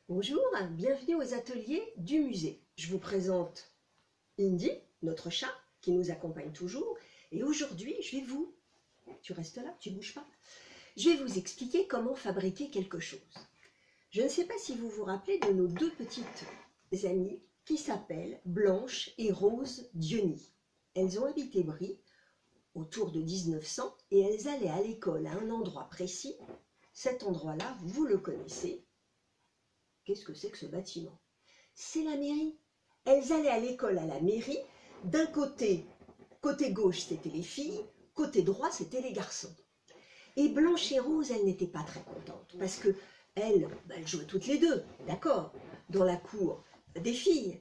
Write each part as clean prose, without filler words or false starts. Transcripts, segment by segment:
Bonjour, bienvenue aux ateliers du musée. Je vous présente Indy, notre chat, qui nous accompagne toujours. Et aujourd'hui, tu restes là, tu bouges pas. Je vais vous expliquer comment fabriquer quelque chose. Je ne sais pas si vous vous rappelez de nos deux petites amies qui s'appellent Blanche et Rose Diony. Elles ont habité Brie autour de 1900 et elles allaient à l'école à un endroit précis. Cet endroit-là, vous le connaissez. Qu'est-ce que c'est que ce bâtiment? C'est la mairie. Elles allaient à l'école à la mairie. D'un côté gauche, c'était les filles. Côté droit, c'était les garçons. Et Blanche et Rose, elles n'étaient pas très contentes. Parce que elles jouaient toutes les deux, d'accord, dans la cour des filles.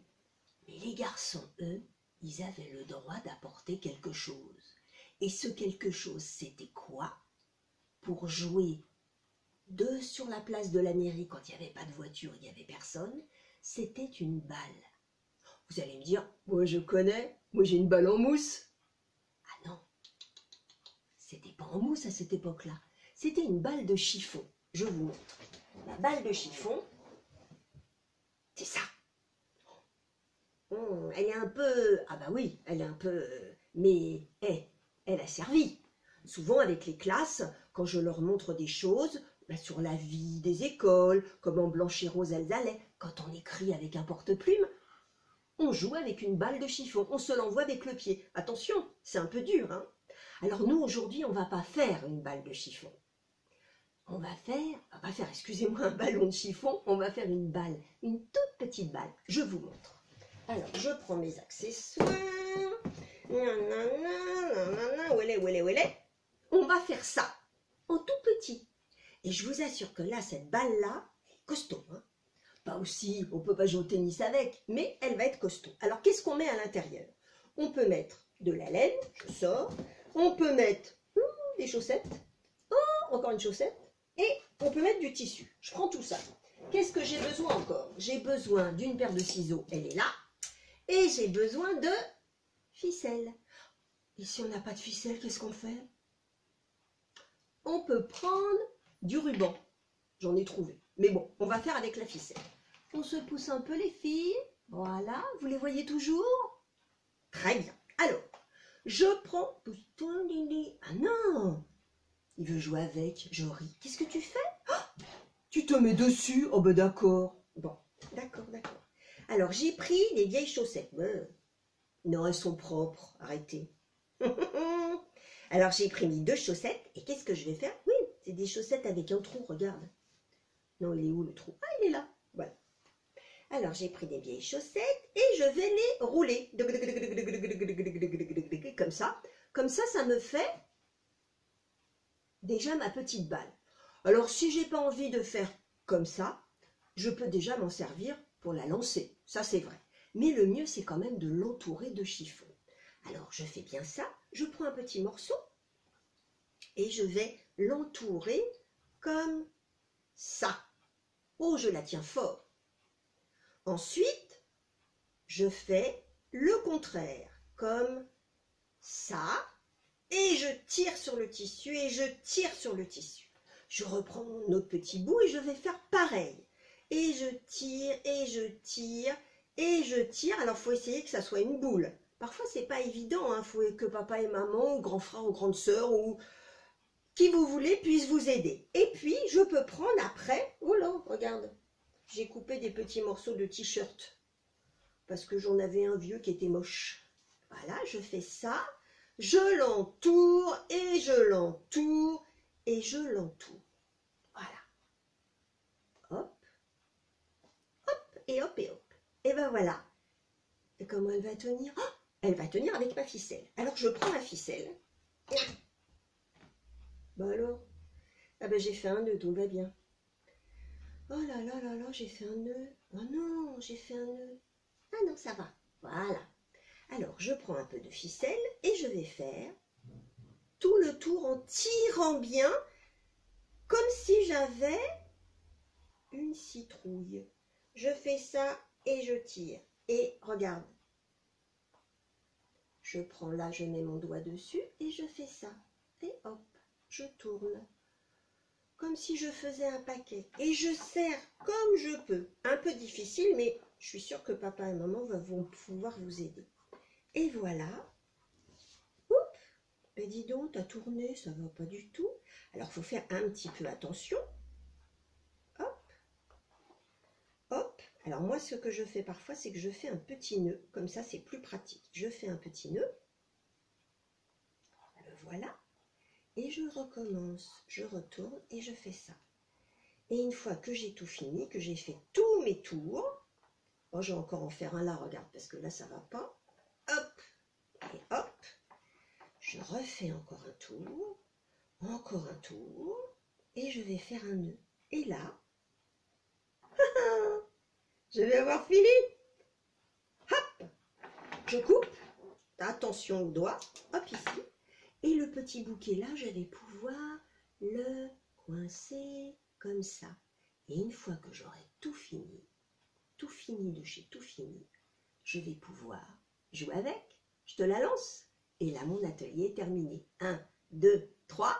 Mais les garçons, eux, ils avaient le droit d'apporter quelque chose. Et ce quelque chose, c'était quoi? Pour jouer sur la place de la mairie, quand il n'y avait pas de voiture, il n'y avait personne, c'était une balle. Vous allez me dire, moi je connais, moi j'ai une balle en mousse. Ah non, c'était pas en mousse à cette époque-là, c'était une balle de chiffon. Je vous montre. La balle de chiffon, c'est ça. Elle est un peu, ah bah oui, elle est un peu, mais elle a servi. Souvent avec les classes, quand je leur montre des choses, sur la vie des écoles, comment Blanche et Rose elles allaient, quand on écrit avec un porte-plume, on joue avec une balle de chiffon, on se l'envoie avec le pied. Attention, c'est un peu dur, hein. Alors nous, aujourd'hui, on ne va pas faire une balle de chiffon. On va faire, excusez-moi, un ballon de chiffon, on va faire une balle, une toute petite balle. Je vous montre. Alors, je prends mes accessoires. Où elle est. On va faire ça, en tout petit. Et je vous assure que là, cette balle-là, est costaud. Hein. Pas aussi, on ne peut pas jouer au tennis avec, mais elle va être costaud. Alors, qu'est-ce qu'on met à l'intérieur? On peut mettre de la laine, je sors. On peut mettre des chaussettes. Oh, encore une chaussette. Et on peut mettre du tissu. Je prends tout ça. Qu'est-ce que j'ai besoin encore? J'ai besoin d'une paire de ciseaux, elle est là. Et j'ai besoin de ficelle. Et si on n'a pas de ficelle, qu'est-ce qu'on fait? On peut prendre du ruban. J'en ai trouvé. Mais bon, on va faire avec la ficelle. On se pousse un peu les filles. Voilà, vous les voyez toujours? Très bien. Alors, je prends... Ah non! Il veut jouer avec. Jory. Qu'est-ce que tu fais? Oh, tu te mets dessus? Oh ben d'accord. Bon, d'accord. Alors, j'ai pris les vieilles chaussettes. Non, elles sont propres. Arrêtez. Alors, j'ai pris mes deux chaussettes. Et qu'est-ce que je vais faire? Oui, c'est des chaussettes avec un trou, regarde. Non, il est où le trou? Ah, il est là. Voilà. Alors, j'ai pris des vieilles chaussettes et je vais les rouler. Comme ça. Comme ça, ça me fait déjà ma petite balle. Alors, si j'ai pas envie de faire comme ça, je peux déjà m'en servir pour la lancer. Ça, c'est vrai. Mais le mieux, c'est quand même de l'entourer de chiffon. Alors, je fais bien ça. Je prends un petit morceau et je vais l'entourer comme ça. Oh, je la tiens fort. Ensuite, je fais le contraire, comme ça. Et je tire sur le tissu et je tire sur le tissu. Je reprends mon autre petit bout et je vais faire pareil. Et je tire, et je tire, et je tire. Alors, il faut essayer que ça soit une boule. Parfois, c'est pas évident. Il faut que papa et maman, ou grand frère ou grande sœur, ou qui vous voulez, puissent vous aider. Et puis, je peux prendre après... Oh là, regarde. J'ai coupé des petits morceaux de t-shirt. Parce que j'en avais un vieux qui était moche. Voilà, je fais ça. Je l'entoure, et je l'entoure, et je l'entoure. Voilà. Hop. Hop, et hop, et hop. Et ben voilà. Et comment elle va tenir? Oh, elle va tenir avec ma ficelle. Alors, je prends ma ficelle. Ben alors? Ah ben, j'ai fait un nœud, tout va bien. Oh là là là là, j'ai fait un nœud. Oh non, j'ai fait un nœud. Ah non, ça va. Voilà. Alors, je prends un peu de ficelle et je vais faire tout le tour en tirant bien, comme si j'avais une citrouille. Je fais ça et je tire. Et regarde. Je prends là, je mets mon doigt dessus et je fais ça. Et hop, je tourne. comme si je faisais un paquet. Et je serre comme je peux. Un peu difficile, mais je suis sûre que papa et maman vont pouvoir vous aider. Et voilà. Oups, ben dis donc, t'as tourné, ça va pas du tout. Alors, il faut faire un petit peu attention. Hop, hop. Alors moi, ce que je fais parfois, c'est que je fais un petit nœud. Comme ça, c'est plus pratique. Je fais un petit nœud. Le voilà. Et je recommence. Je retourne et je fais ça. Et une fois que j'ai tout fini, que j'ai fait tous mes tours, bon, je vais encore en faire un là, regarde, parce que là, ça va pas. Hop, et hop. Je refais encore un tour, et je vais faire un nœud. Et là, je vais avoir fini. Hop, je coupe. Attention aux doigts. Hop, ici. Et le petit bouquet là, je vais pouvoir le coincer comme ça. Et une fois que j'aurai tout fini de chez tout fini, je vais pouvoir jouer avec. Je te la lance. Et là, mon atelier est terminé. 1, 2, 3.